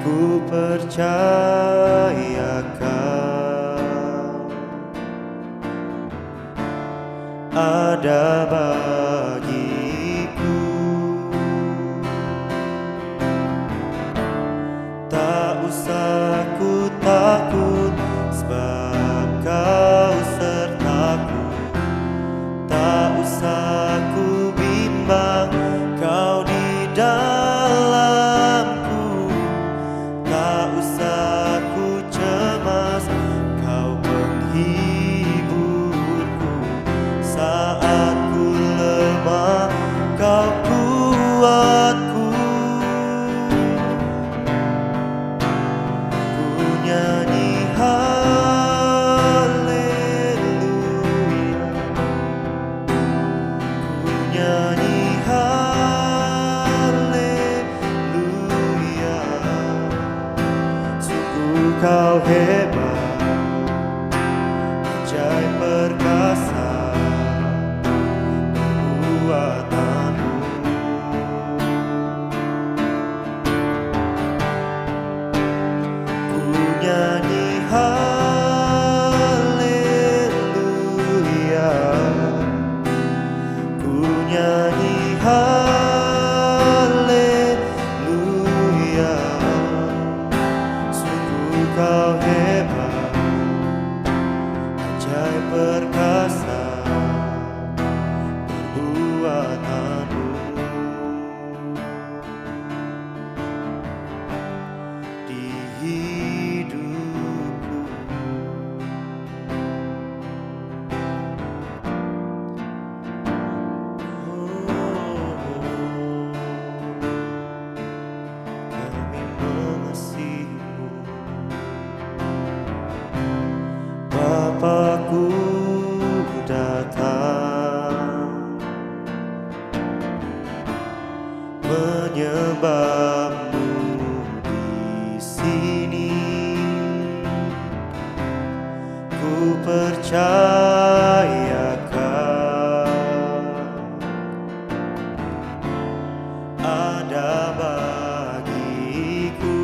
Ku percaya Kau ada bagiku. Tak usah ku takut, sebab Kau sertaku. Tak usah ku bimbang, Kau di dalamku. Tak usah ku cemas, Kau penghiburku. Saat ku lemah, Kau kuatku. Ku nyanyi haleluya, ku nyanyi haleluya. Sungguh Kau hebat, ajaib perkasa perbuatanmu. Ku nyanyi haleluya, ku nyanyi haleluya. Sungguh Kau hebat, ajaib perkasa perbuatanmu. Di hidupku, kami mengasihimu. Bapakku datang menyembahmu di sini. Ku percaya Kau ada bagiku.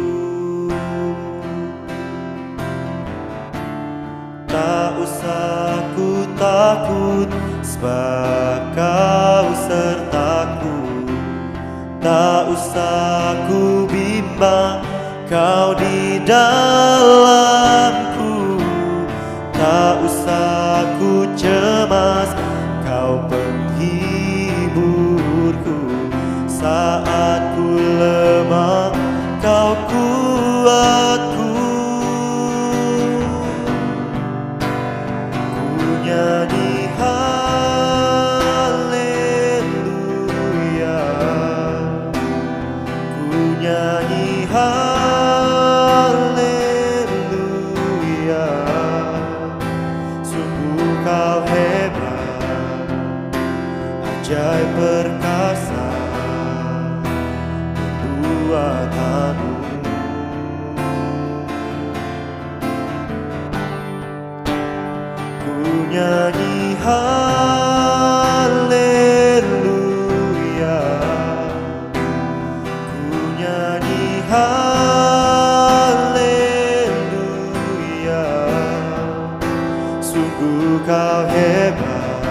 Tak usah ku takut, sebab Kau sertaku. Tak usah ku bimbang, Kau di dalamku. Tak usah ku cemas, Kau penghiburku. Saat ku lemah, Kau kuatku. Ku nyanyi haleluya, ku nyanyi haleluya. Sungguh Kau hebat, ajaib perkasa perbuatanmu. Ku nyanyi haleluya, ku nyanyi haleluya. Sungguh Kau hebat,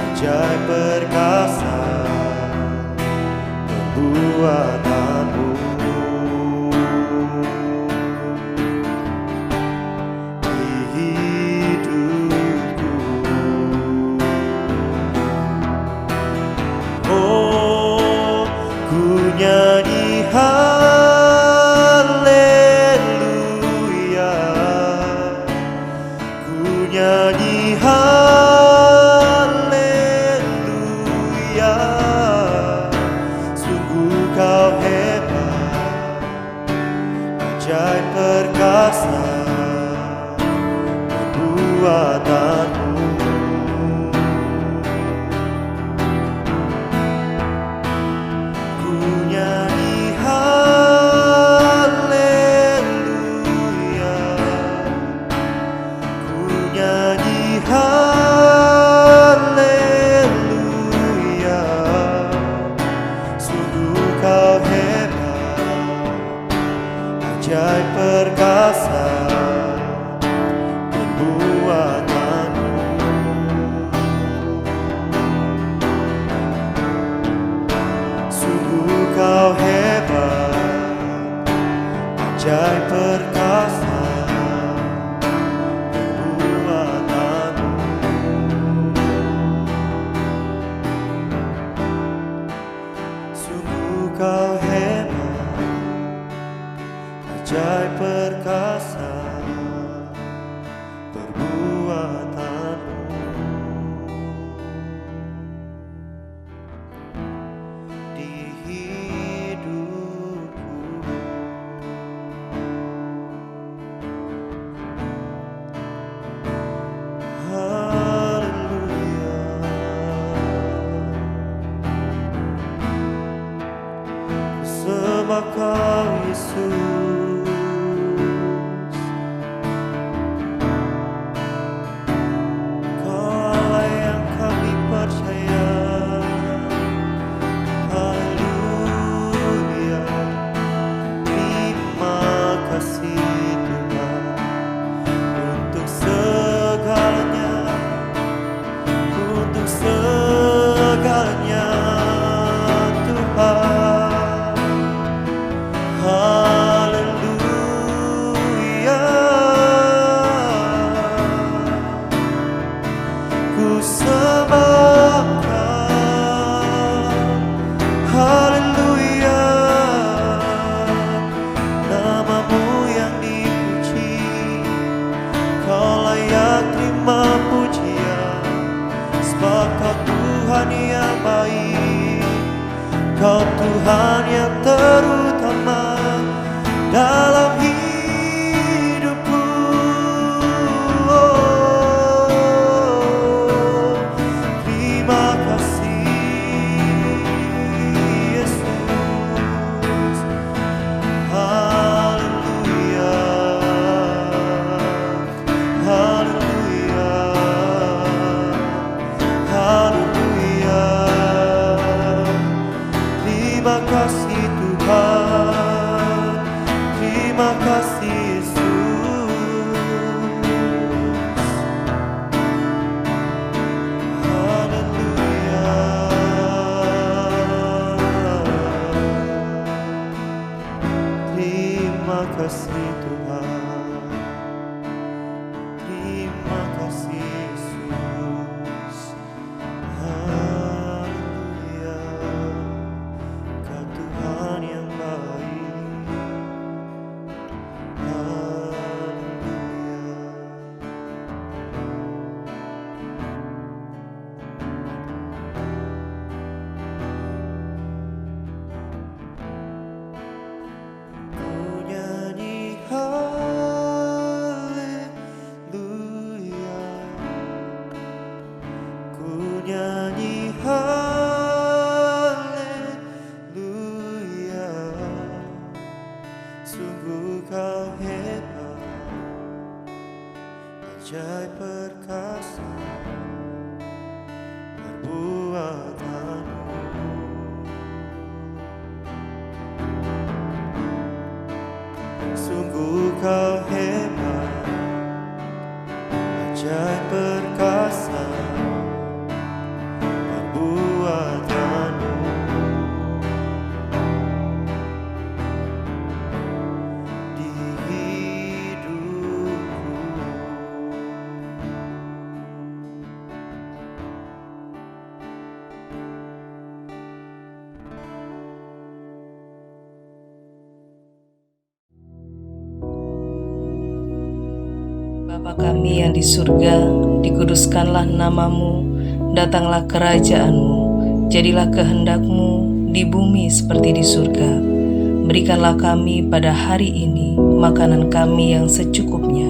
ajaib perkasa perbuatanmu. Di hidupku, oh, ku nyanyi haleluya, ku nyanyi haleluya. Sungguh Kau hebat, Kau hebat, ajaib perkasa perbuatanmu. Di hidupku, haleluya. Sembah Kau Yesus, Kaulah yang kami percaya. Haleluya. Terima kasih Tuhan untuk segalanya, untuk segalanya Tuhan. Haleluya. Ku sembah Kau. Haleluya. Namamu yang dipuji, Kau layak terima pujian, sebab Kau Tuhan yang baik, Kau Tuhan yang terutama dalam hidupku. Oh, terima kasih Yesus. Haleluya. Haleluya. Haleluya. Terima kasih Tuhan, terima kasih Yesus. Haleluya. Terima kasih Tuhan, terima kasih Yesus. Haleluya. Kau Tuhan yang baik. Haleluya. Ku nyanyi haleluya, ku nyanyi haleluya. Sungguh Kau hebat, ajaib perkasa perbuatanmu. Sungguh Kau hebat, ajaib perkasa perbuatanmu. Di hidupku, Bapa kami yang di surga, dikuduskanlah namamu, datanglah kerajaanmu, jadilah kehendak-Mu di bumi seperti di surga. Berikanlah kami pada hari ini makanan kami yang secukupnya,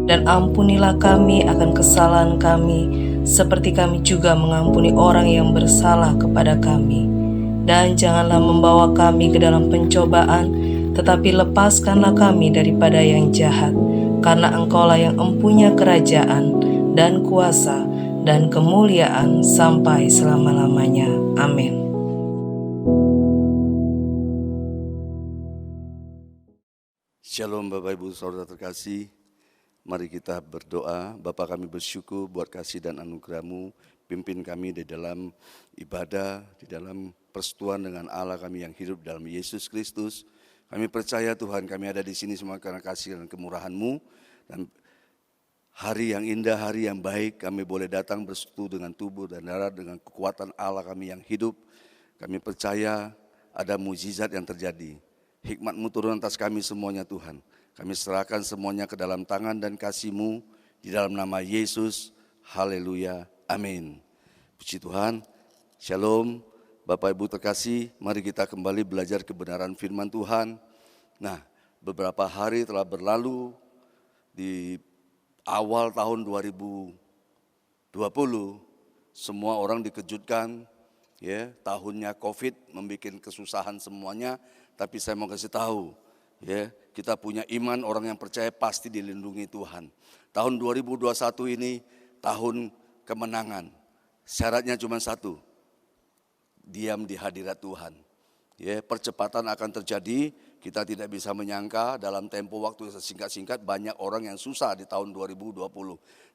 dan ampunilah kami akan kesalahan kami, seperti kami juga mengampuni orang yang bersalah kepada kami. Dan janganlah membawa kami ke dalam pencobaan, tetapi lepaskanlah kami daripada yang jahat. Karena Engkaulah yang empunya kerajaan dan kuasa dan kemuliaan sampai selama-lamanya. Amin. Shalom Bapak Ibu Saudara terkasih, mari kita berdoa. Bapa, kami bersyukur buat kasih dan anugerah-Mu, pimpin kami di dalam ibadah, di dalam persekutuan dengan Allah kami yang hidup dalam Yesus Kristus. Kami percaya Tuhan, kami ada di sini semua karena kasih dan kemurahan-Mu, dan hari yang indah, hari yang baik, kami boleh datang bersekutu dengan tubuh dan darah, dengan kekuatan Allah kami yang hidup. Kami percaya ada mukjizat yang terjadi. Hikmat-Mu turun atas kami semuanya Tuhan. Kami serahkan semuanya ke dalam tangan dan kasih-Mu di dalam nama Yesus. Haleluya. Amin. Puji Tuhan. Shalom. Bapak Ibu terkasih, mari kita kembali belajar kebenaran firman Tuhan. Nah, beberapa hari telah berlalu di awal tahun 2020. Semua orang dikejutkan, ya, tahunnya COVID membuat kesusahan semuanya. Tapi saya mau kasih tahu, ya, kita punya iman, orang yang percaya pasti dilindungi Tuhan. Tahun 2021 ini tahun kemenangan. Syaratnya cuma satu, diam di hadirat Tuhan. Ya, percepatan akan terjadi. Kita tidak bisa menyangka dalam tempo waktu yang singkat-singkat banyak orang yang susah di tahun 2020.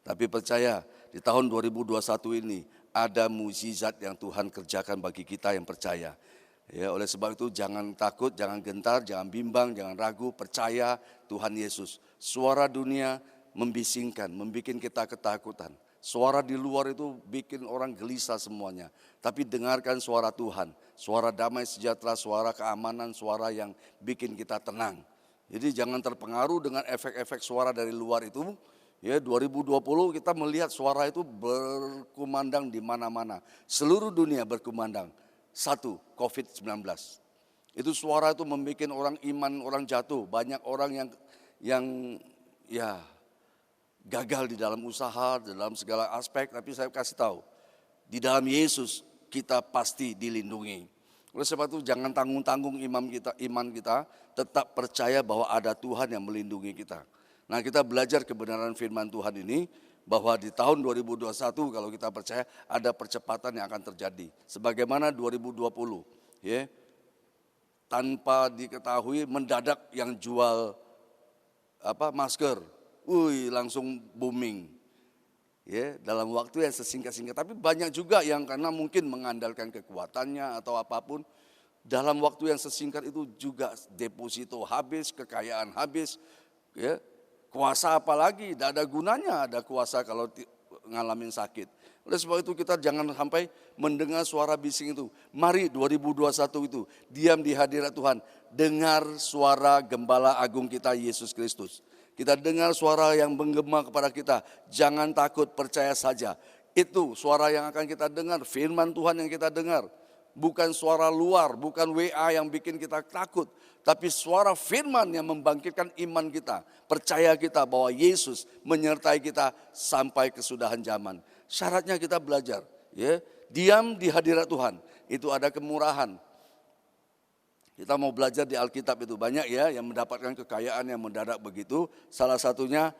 Tapi percaya di tahun 2021 ini ada mukjizat yang Tuhan kerjakan bagi kita yang percaya. Ya, oleh sebab itu jangan takut, jangan gentar, jangan bimbang, jangan ragu, percaya Tuhan Yesus. Suara dunia membisingkan, membuat kita ketakutan. Suara di luar itu bikin orang gelisah semuanya. Tapi dengarkan suara Tuhan, suara damai sejahtera, suara keamanan, suara yang bikin kita tenang. Jadi jangan terpengaruh dengan efek-efek suara dari luar itu. Ya, 2020 kita melihat suara itu berkumandang di mana-mana. Seluruh dunia berkumandang. Satu, COVID-19. Itu suara itu membuat orang iman, orang jatuh. Banyak orang yang ya gagal di dalam usaha, dalam segala aspek. Tapi saya kasih tahu, di dalam Yesus kita pasti dilindungi. Oleh sebab itu jangan tanggung-tanggung iman kita, tetap percaya bahwa ada Tuhan yang melindungi kita. Nah, kita belajar kebenaran firman Tuhan ini, bahwa di tahun 2021 kalau kita percaya ada percepatan yang akan terjadi. Sebagaimana 2020, ya, tanpa diketahui mendadak yang jual masker, langsung booming. Ya, dalam waktu yang sesingkat-singkat. Tapi banyak juga yang karena mungkin mengandalkan kekuatannya atau apapun, dalam waktu yang sesingkat itu juga deposito habis, kekayaan habis, ya. Kuasa apalagi, tidak ada gunanya ada kuasa kalau ngalamin sakit. Oleh sebab itu kita jangan sampai mendengar suara bising itu. Mari 2021 itu diam di hadirat Tuhan. Dengar suara gembala agung kita Yesus Kristus. Kita dengar suara yang menggema kepada kita. Jangan takut, percaya saja. Itu suara yang akan kita dengar, firman Tuhan yang kita dengar. Bukan suara luar, bukan WA yang bikin kita takut. Tapi suara firman yang membangkitkan iman kita. Percaya kita bahwa Yesus menyertai kita sampai kesudahan zaman. Syaratnya kita belajar. Ya, diam di hadirat Tuhan. Itu ada kemurahan. Kita mau belajar di Alkitab itu banyak ya yang mendapatkan kekayaan yang mendadak begitu. Salah satunya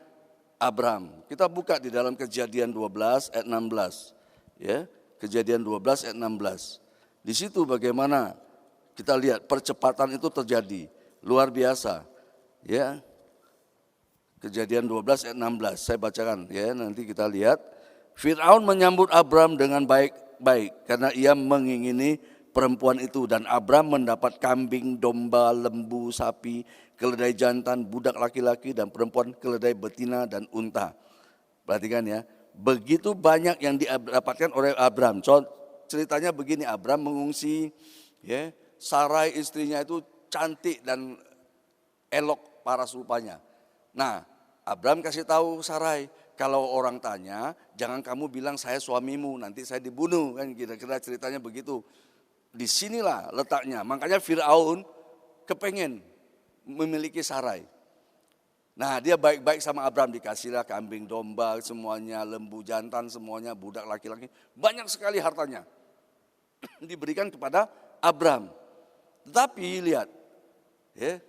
Abraham. Kita buka di dalam Kejadian 12 ayat 16. Ya, Kejadian 12 ayat 16. Di situ bagaimana kita lihat percepatan itu terjadi. Luar biasa. Ya. Kejadian 12 ayat 16. Saya bacakan ya, nanti kita lihat. Fir'aun menyambut Abraham dengan baik-baik karena ia mengingini perempuan itu, dan Abraham mendapat kambing, domba, lembu, sapi, keledai jantan, budak laki-laki dan perempuan, keledai betina dan unta. Perhatikan ya, begitu banyak yang didapatkan oleh Abraham. Ceritanya begini, Abraham mengungsi, ya, Sarai istrinya itu cantik dan elok paras rupanya. Nah, Abraham kasih tahu Sarai, kalau orang tanya, jangan kamu bilang saya suamimu, nanti saya dibunuh, kan kira-kira ceritanya begitu. Disinilah letaknya, makanya Fir'aun kepengen memiliki Sarai. Nah, dia baik-baik sama Abraham, dikasihlah kambing, domba, semuanya, lembu jantan, semuanya, budak laki-laki, banyak sekali hartanya diberikan kepada Abraham. Tetapi lihat, ya,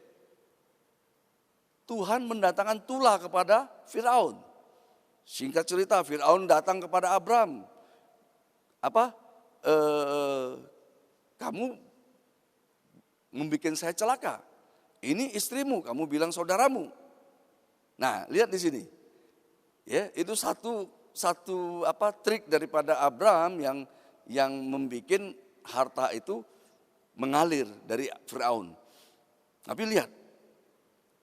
Tuhan mendatangkan tulah kepada Fir'aun. Singkat cerita, Fir'aun datang kepada Abraham. Kamu membuat saya celaka. Ini istrimu, kamu bilang saudaramu. Nah, lihat di sini. Ya, itu satu trik daripada Abraham yang membuat harta itu mengalir dari Firaun. Tapi lihat,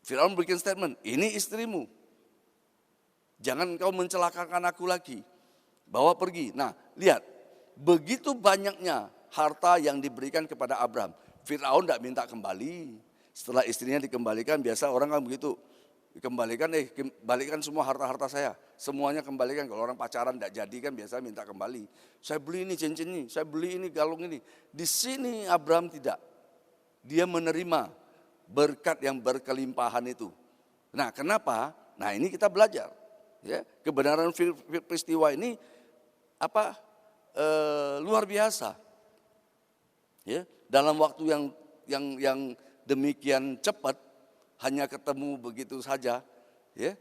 Firaun bikin statement, ini istrimu. Jangan kau mencelakakan aku lagi. Bawa pergi. Nah, lihat, begitu banyaknya harta yang diberikan kepada Abraham. Fir'aun tidak minta kembali. Setelah istrinya dikembalikan, biasa orang kan begitu. Dikembalikan, balikan semua harta-harta saya. Semuanya kembalikan. Kalau orang pacaran tidak jadi kan biasa minta kembali. Saya beli ini cincin ini, saya beli ini galung ini. Di sini Abraham tidak. Dia menerima berkat yang berkelimpahan itu. Nah, kenapa? Nah, ini kita belajar. Ya, kebenaran peristiwa ini luar biasa. Ya, dalam waktu yang demikian cepat, hanya ketemu begitu saja, ya.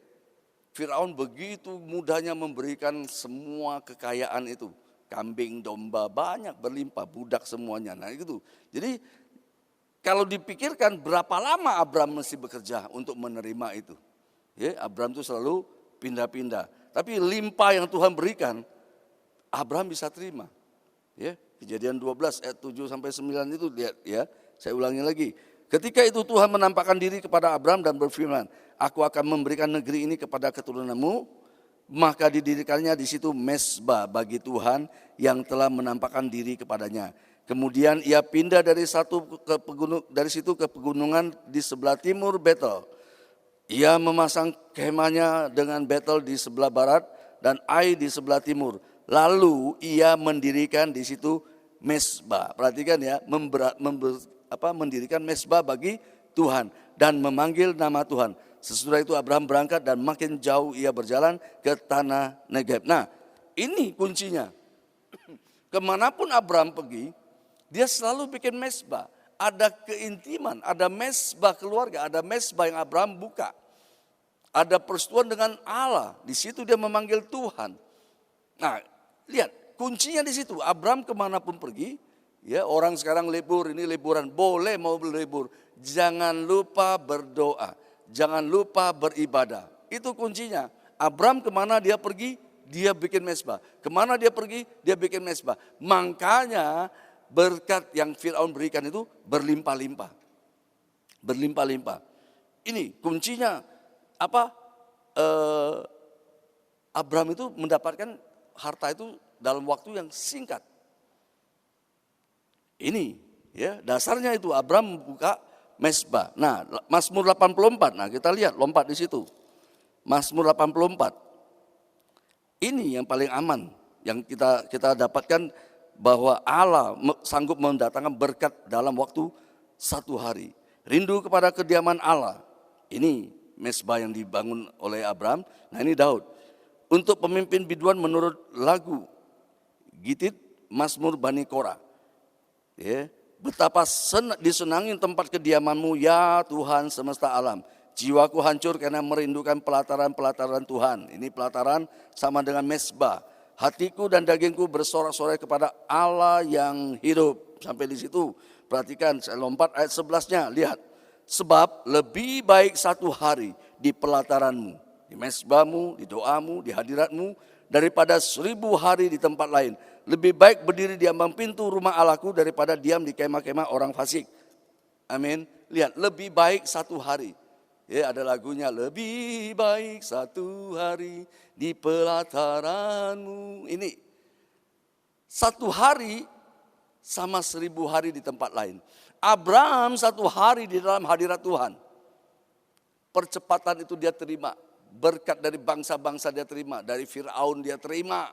Firaun begitu mudahnya memberikan semua kekayaan itu, kambing, domba banyak berlimpah, budak semuanya. Nah itu. Jadi kalau dipikirkan berapa lama Abraham mesti bekerja untuk menerima itu, ya. Abraham itu selalu pindah-pindah. Tapi limpah yang Tuhan berikan, Abraham bisa terima. Ya, Kejadian 12 ayat 7 sampai 9 itu lihat ya. Saya ulangi lagi. Ketika itu Tuhan menampakkan diri kepada Abraham dan berfirman, aku akan memberikan negeri ini kepada keturunanmu. Maka didirikannya di situ mezbah bagi Tuhan yang telah menampakkan diri kepadanya. Kemudian ia pindah dari situ ke pegunungan di sebelah timur Betel. Ia memasang kemahnya dengan Betel di sebelah barat dan Ai di sebelah timur. Lalu ia mendirikan di situ mezbah. Perhatikan ya, mendirikan mezbah bagi Tuhan dan memanggil nama Tuhan. Sesudah itu Abraham berangkat dan makin jauh ia berjalan ke tanah Negeb. Nah, ini kuncinya. Kemanapun Abraham pergi, dia selalu bikin mezbah. Ada keintiman, ada mezbah keluarga, ada mezbah yang Abraham buka. Ada persetujuan dengan Allah. Di situ dia memanggil Tuhan. Nah, lihat kuncinya di situ. Abraham kemanapun pergi, ya orang sekarang libur, ini liburan, boleh mau berlibur. Jangan lupa berdoa, jangan lupa beribadah. Itu kuncinya. Abraham kemana dia pergi, dia bikin mezbah. Kemana dia pergi, dia bikin mezbah. Makanya berkat yang Firaun berikan itu berlimpah-limpah. Berlimpah-limpah. Ini kuncinya Abraham itu mendapatkan harta itu dalam waktu yang singkat. Ini ya dasarnya itu Abraham buka mezbah. Nah, Mazmur 84. Nah, kita lihat lompat di situ. Mazmur 84. Ini yang paling aman yang kita dapatkan bahwa Allah sanggup mendatangkan berkat dalam waktu satu hari. Rindu kepada kediaman Allah. Ini mezbah yang dibangun oleh Abraham. Nah, ini Daud. Untuk pemimpin biduan menurut lagu Gitit Mazmur Bani Korah. Ya, betapa disenangin tempat kediamanmu ya Tuhan semesta alam. Jiwaku hancur karena merindukan pelataran-pelataran Tuhan. Ini pelataran sama dengan mezbah. Hatiku dan dagingku bersorak-sorai kepada Allah yang hidup. Sampai di situ. Perhatikan, saya lompat ayat 11-nya. Lihat. Sebab lebih baik satu hari di pelataranmu, di mezbahmu, di doamu, di hadiratmu, daripada 1000 hari di tempat lain. Lebih baik berdiri di ambang pintu rumah Allahku daripada diam di kemah-kemah orang fasik. Amin. Lihat, lebih baik satu hari. Ya, ada lagunya, lebih baik satu hari di pelataranmu. Ini satu hari sama 1000 hari di tempat lain. Abraham satu hari di dalam hadirat Tuhan. Percepatan itu dia terima. Berkat dari bangsa-bangsa dia terima. Dari Firaun dia terima.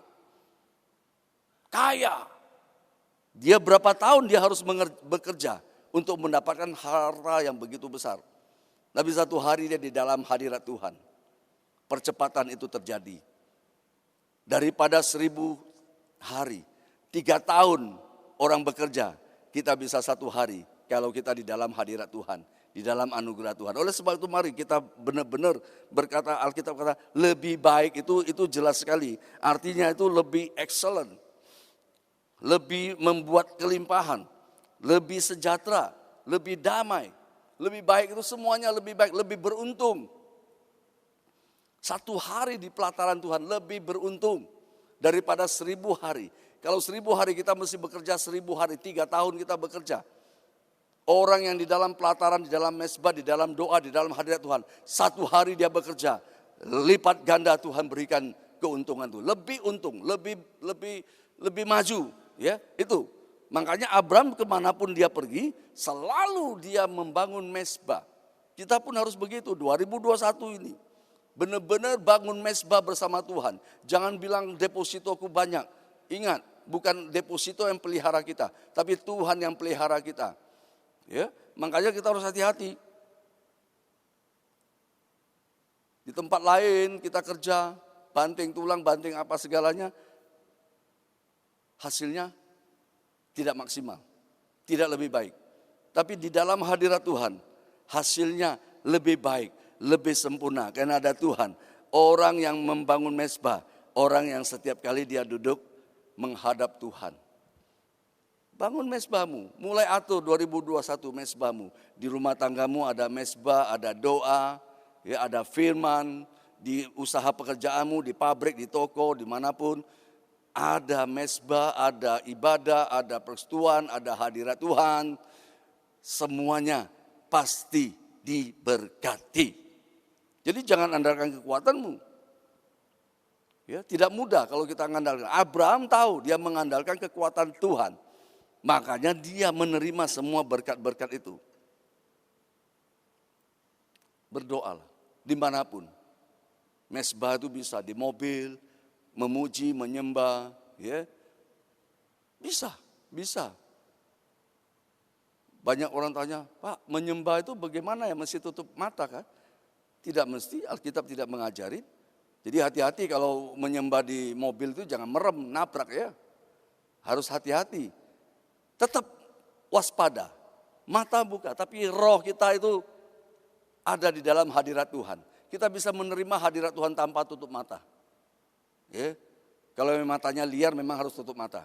Kaya. Dia berapa tahun dia harus bekerja untuk mendapatkan harta yang begitu besar. Tapi satu hari dia di dalam hadirat Tuhan. Percepatan itu terjadi. Daripada 1000 hari. 3 tahun orang bekerja. Kita bisa satu hari. Kalau kita di dalam hadirat Tuhan, di dalam anugerah Tuhan. Oleh sebab itu mari kita benar-benar berkata, Alkitab kata lebih baik itu jelas sekali. Artinya itu lebih excellent, lebih membuat kelimpahan, lebih sejahtera, lebih damai, lebih baik itu semuanya lebih baik, lebih beruntung. Satu hari di pelataran Tuhan lebih beruntung daripada 1000 hari. Kalau 1000 hari kita mesti bekerja 1000 hari, 3 tahun kita bekerja. Orang yang di dalam pelataran, di dalam mezbah, di dalam doa, di dalam hadirat Tuhan. Satu hari dia bekerja, lipat ganda Tuhan berikan keuntungan itu. Lebih untung, lebih maju. Ya, itu. Makanya Abraham kemanapun dia pergi, selalu dia membangun mezbah. Kita pun harus begitu, 2021 ini. Benar-benar bangun mezbah bersama Tuhan. Jangan bilang depositoku banyak. Ingat, bukan deposito yang pelihara kita, tapi Tuhan yang pelihara kita. Ya, makanya kita harus hati-hati. Di tempat lain kita kerja, banting tulang, banting apa segalanya, hasilnya tidak maksimal, tidak lebih baik. Tapi di dalam hadirat Tuhan, hasilnya lebih baik, lebih sempurna. Karena ada Tuhan, orang yang membangun mezbah, orang yang setiap kali dia duduk menghadap Tuhan. Bangun mezbahmu, mulai atur 2021 mezbahmu. Di rumah tanggamu ada mezbah, ada doa, ya, ada firman, di usaha pekerjaanmu, di pabrik, di toko, dimanapun. Ada mezbah, ada ibadah, ada persekutuan, ada hadirat Tuhan. Semuanya pasti diberkati. Jadi jangan andalkan kekuatanmu. Ya, tidak mudah kalau kita mengandalkan. Abraham tahu dia mengandalkan kekuatan Tuhan. Makanya dia menerima semua berkat-berkat itu. Berdoalah dimanapun. Mezbah itu bisa di mobil, memuji, menyembah, ya. Bisa. Banyak orang tanya, Pak, menyembah itu bagaimana ya, mesti tutup mata kan? Tidak mesti, Alkitab tidak mengajarin. Jadi hati-hati kalau menyembah di mobil itu jangan merem, nabrak ya. Harus hati-hati. Tetap waspada, mata buka, tapi roh kita itu ada di dalam hadirat Tuhan. Kita bisa menerima hadirat Tuhan tanpa tutup mata. Ya. Kalau matanya liar memang harus tutup mata.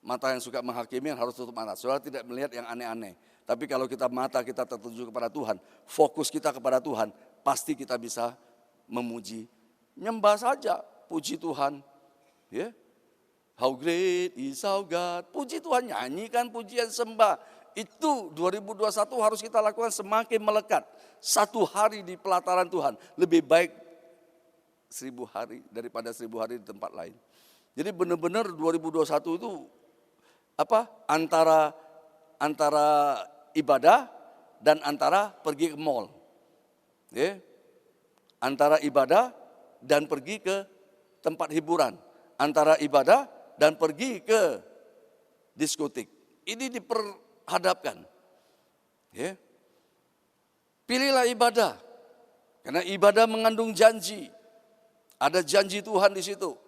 Mata yang suka menghakimi harus tutup mata. Saudara tidak melihat yang aneh-aneh. Tapi kalau mata kita tertuju kepada Tuhan, fokus kita kepada Tuhan, pasti kita bisa memuji. Nyembah saja, puji Tuhan. Ya. How great is our God. Puji Tuhan, nyanyikan pujian sembah. Itu 2021 harus kita lakukan semakin melekat. 1 hari di pelataran Tuhan lebih baik 1000 hari daripada 1000 hari di tempat lain. Jadi benar-benar 2021 itu antara ibadah dan antara pergi ke mall. Ya. Antara ibadah dan pergi ke tempat hiburan. Antara ibadah dan pergi ke diskotik. Ini diperhadapkan. Ya. Pilihlah ibadah. Karena ibadah mengandung janji. Ada janji Tuhan di situ.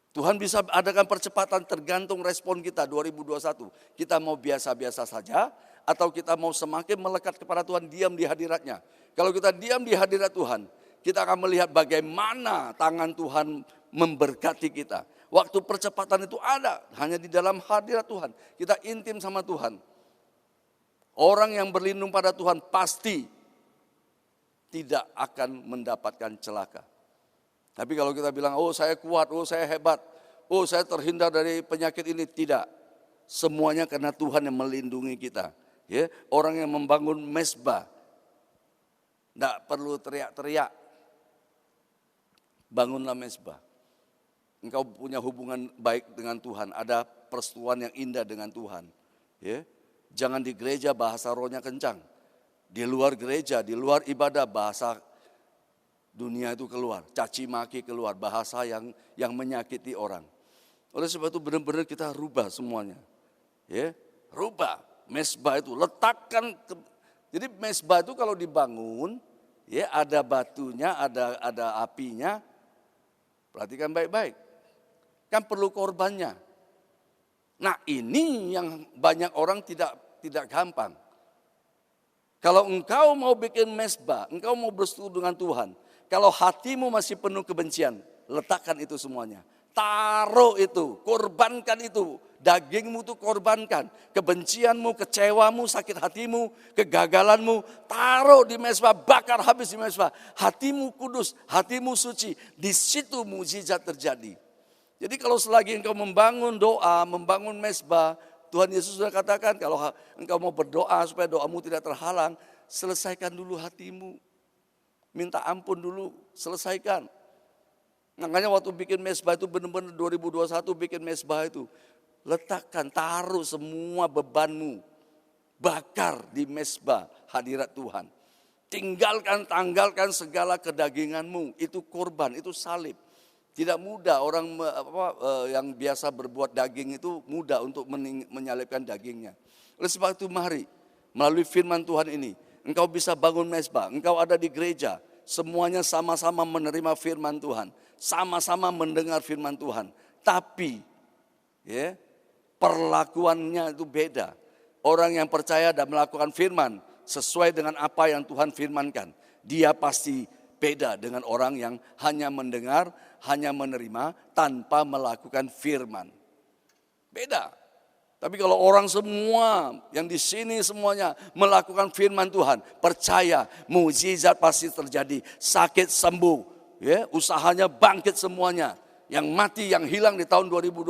Tuhan bisa adakan percepatan tergantung respon kita 2021. Kita mau biasa-biasa saja atau kita mau semakin melekat kepada Tuhan, diam di hadiratnya. Kalau kita diam di hadirat Tuhan, kita akan melihat bagaimana tangan Tuhan memberkati kita. Waktu percepatan itu ada hanya di dalam hadirat Tuhan. Kita intim sama Tuhan. Orang yang berlindung pada Tuhan pasti tidak akan mendapatkan celaka. Tapi kalau kita bilang, oh saya kuat, oh saya hebat, oh saya terhindar dari penyakit ini, tidak. Semuanya karena Tuhan yang melindungi kita. Ya, orang yang membangun mezbah, tidak perlu teriak-teriak. Bangunlah mezbah. Engkau punya hubungan baik dengan Tuhan, ada persekutuan yang indah dengan Tuhan. Ya, jangan di gereja bahasa rohnya kencang. Di luar gereja, di luar ibadah bahasa dunia itu keluar, caci maki keluar, bahasa yang menyakiti orang. Oleh sebab itu benar-benar kita rubah semuanya. Ya, rubah mezbah itu, letakkan. Jadi mezbah itu kalau dibangun, ya ada batunya, ada apinya. Perhatikan baik-baik. Kan perlu korbannya. Nah, ini yang banyak orang tidak gampang. Kalau engkau mau bikin mezbah, engkau mau bersekutu dengan Tuhan, kalau hatimu masih penuh kebencian, letakkan itu semuanya. Taruh itu, korbankan itu. Dagingmu itu korbankan. Kebencianmu, kecewamu, sakit hatimu, kegagalanmu, taruh di mezbah, bakar habis di mezbah. Hatimu kudus, hatimu suci. Di situ mukjizat terjadi. Jadi kalau selagi engkau membangun doa, membangun mezbah, Tuhan Yesus sudah katakan kalau engkau mau berdoa supaya doamu tidak terhalang, selesaikan dulu hatimu. Minta ampun dulu, selesaikan. Makanya waktu bikin mezbah itu benar-benar 2021 bikin mezbah itu. Letakkan, taruh semua bebanmu. Bakar di mezbah hadirat Tuhan. Tanggalkan segala kedaginganmu. Itu korban, itu salib. Tidak mudah orang yang biasa berbuat daging itu mudah untuk menyalibkan dagingnya. Oleh sebab itu mari melalui firman Tuhan ini. Engkau bisa bangun mezbah, engkau ada di gereja. Semuanya sama-sama menerima firman Tuhan. Sama-sama mendengar firman Tuhan. Tapi ya, perlakuannya itu beda. Orang yang percaya dan melakukan firman sesuai dengan apa yang Tuhan firmankan, dia pasti beda dengan orang yang hanya mendengar, hanya menerima tanpa melakukan firman. Beda. Tapi kalau orang semua yang di sini semuanya melakukan firman Tuhan, percaya mukjizat pasti terjadi, sakit sembuh, ya, usahanya bangkit semuanya. Yang mati, yang hilang di tahun 2020,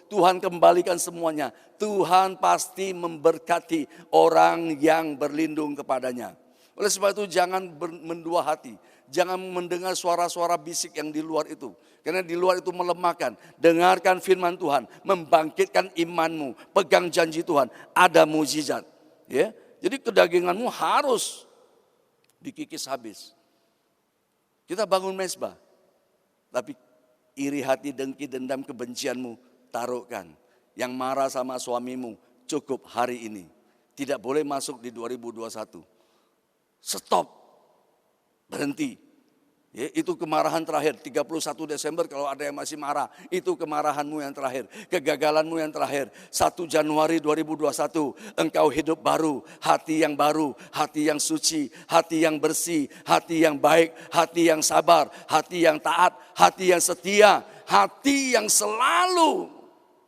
Tuhan kembalikan semuanya. Tuhan pasti memberkati orang yang berlindung kepadanya. Oleh sebab itu jangan mendua hati. Jangan mendengar suara-suara bisik yang di luar itu. Karena di luar itu melemahkan. Dengarkan firman Tuhan, membangkitkan imanmu. Pegang janji Tuhan, ada mukjizat. Ya? Jadi kedaginganmu harus dikikis habis. Kita bangun mezbah. Tapi iri hati, dengki, dendam, kebencianmu taruhkan. Yang marah sama suamimu cukup hari ini. Tidak boleh masuk di 2021. Stop. Berhenti. Ya, itu kemarahan terakhir. 31 Desember kalau ada yang masih marah. Itu kemarahanmu yang terakhir. Kegagalanmu yang terakhir. 1 Januari 2021. Engkau hidup baru. Hati yang baru. Hati yang suci. Hati yang bersih. Hati yang baik. Hati yang sabar. Hati yang taat. Hati yang setia. Hati yang selalu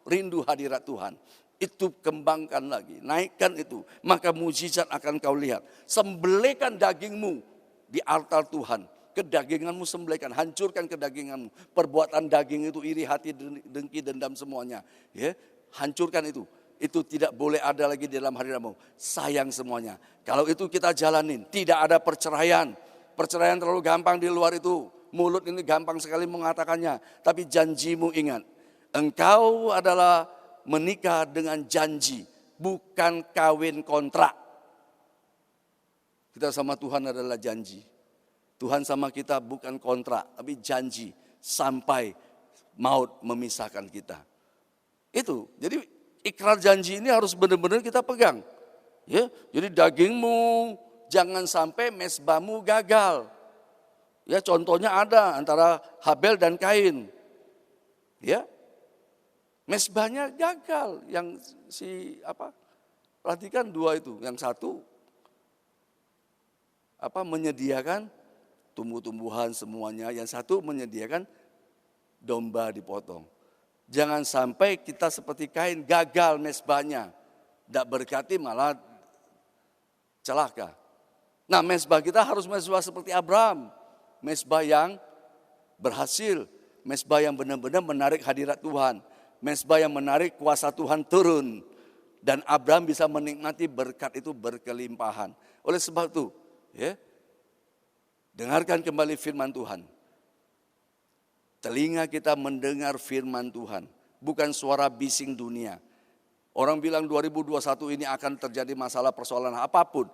rindu hadirat Tuhan. Itu kembangkan lagi. Naikkan itu. Maka mukjizat akan kau lihat. Sembelihkan dagingmu di altar Tuhan. Kedaginganmu sembelihkan, hancurkan kedaginganmu. Perbuatan daging itu iri hati, dengki, dendam semuanya. Ya, hancurkan itu. Itu tidak boleh ada lagi di dalam hadiratmu. Sayang semuanya. Kalau itu kita jalanin, tidak ada perceraian. Perceraian terlalu gampang di luar itu. Mulut ini gampang sekali mengatakannya. Tapi janjimu ingat. Engkau adalah menikah dengan janji. Bukan kawin kontrak. Kita sama Tuhan adalah janji. Tuhan sama kita bukan kontrak, tapi janji sampai maut memisahkan kita. Itu, jadi ikrar janji ini harus benar-benar kita pegang. Ya, jadi dagingmu jangan sampai mezbahmu gagal. Ya, contohnya ada antara Habel dan Kain. Ya, mezbahnya gagal. Yang perhatikan dua itu, yang satu menyediakan tumbuh-tumbuhan semuanya, yang satu menyediakan domba dipotong. Jangan sampai kita seperti Kain gagal mezbahnya, tidak berkati malah celaka. Nah, mezbah kita harus mezbah seperti Abraham, mezbah yang berhasil, mezbah yang benar-benar menarik hadirat Tuhan, mezbah yang menarik kuasa Tuhan turun, dan Abraham bisa menikmati berkat itu berkelimpahan. Oleh sebab itu, ya. Dengarkan kembali firman Tuhan. Telinga kita mendengar firman Tuhan. Bukan suara bising dunia. Orang bilang 2021 ini akan terjadi masalah persoalan apapun.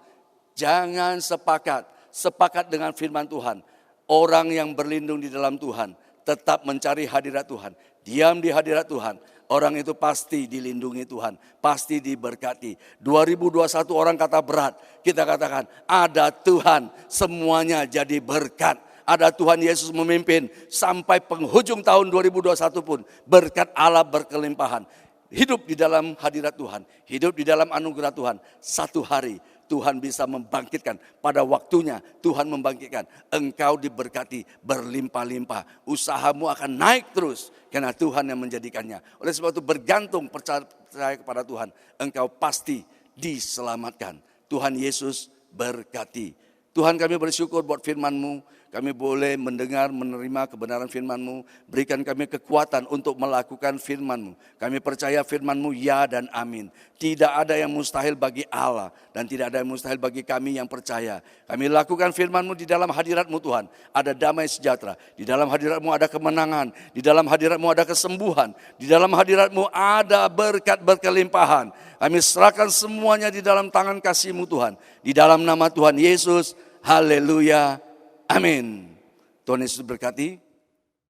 Jangan sepakat dengan firman Tuhan. Orang yang berlindung di dalam Tuhan tetap mencari hadirat Tuhan. Diam di hadirat Tuhan. Orang itu pasti dilindungi Tuhan, pasti diberkati. 2021 orang kata berat, kita katakan ada Tuhan, semuanya jadi berkat. Ada Tuhan Yesus memimpin sampai penghujung tahun 2021 pun berkat Allah berkelimpahan. Hidup di dalam hadirat Tuhan, hidup di dalam anugerah Tuhan. Satu hari Tuhan bisa membangkitkan, pada waktunya Tuhan membangkitkan. Engkau diberkati berlimpah-limpah. Usahamu akan naik terus karena Tuhan yang menjadikannya. Oleh sebab itu bergantung percaya kepada Tuhan. Engkau pasti diselamatkan. Tuhan Yesus berkati. Tuhan, kami bersyukur buat firman-Mu. kami boleh mendengar, menerima kebenaran firman-Mu. Berikan kami kekuatan untuk melakukan firman-Mu. Kami percaya firman-Mu ya dan amin. Tidak ada yang mustahil bagi Allah dan tidak ada yang mustahil bagi kami yang percaya. Kami lakukan firman-Mu di dalam hadirat-Mu Tuhan. Ada damai sejahtera. Di dalam hadirat-Mu ada kemenangan. Di dalam hadirat-Mu ada kesembuhan. Di dalam hadirat-Mu ada berkat berkelimpahan. Kami serahkan semuanya di dalam tangan kasih-Mu Tuhan. Di dalam nama Tuhan Yesus. Haleluya. Amin. Tuhan Yesus berkati.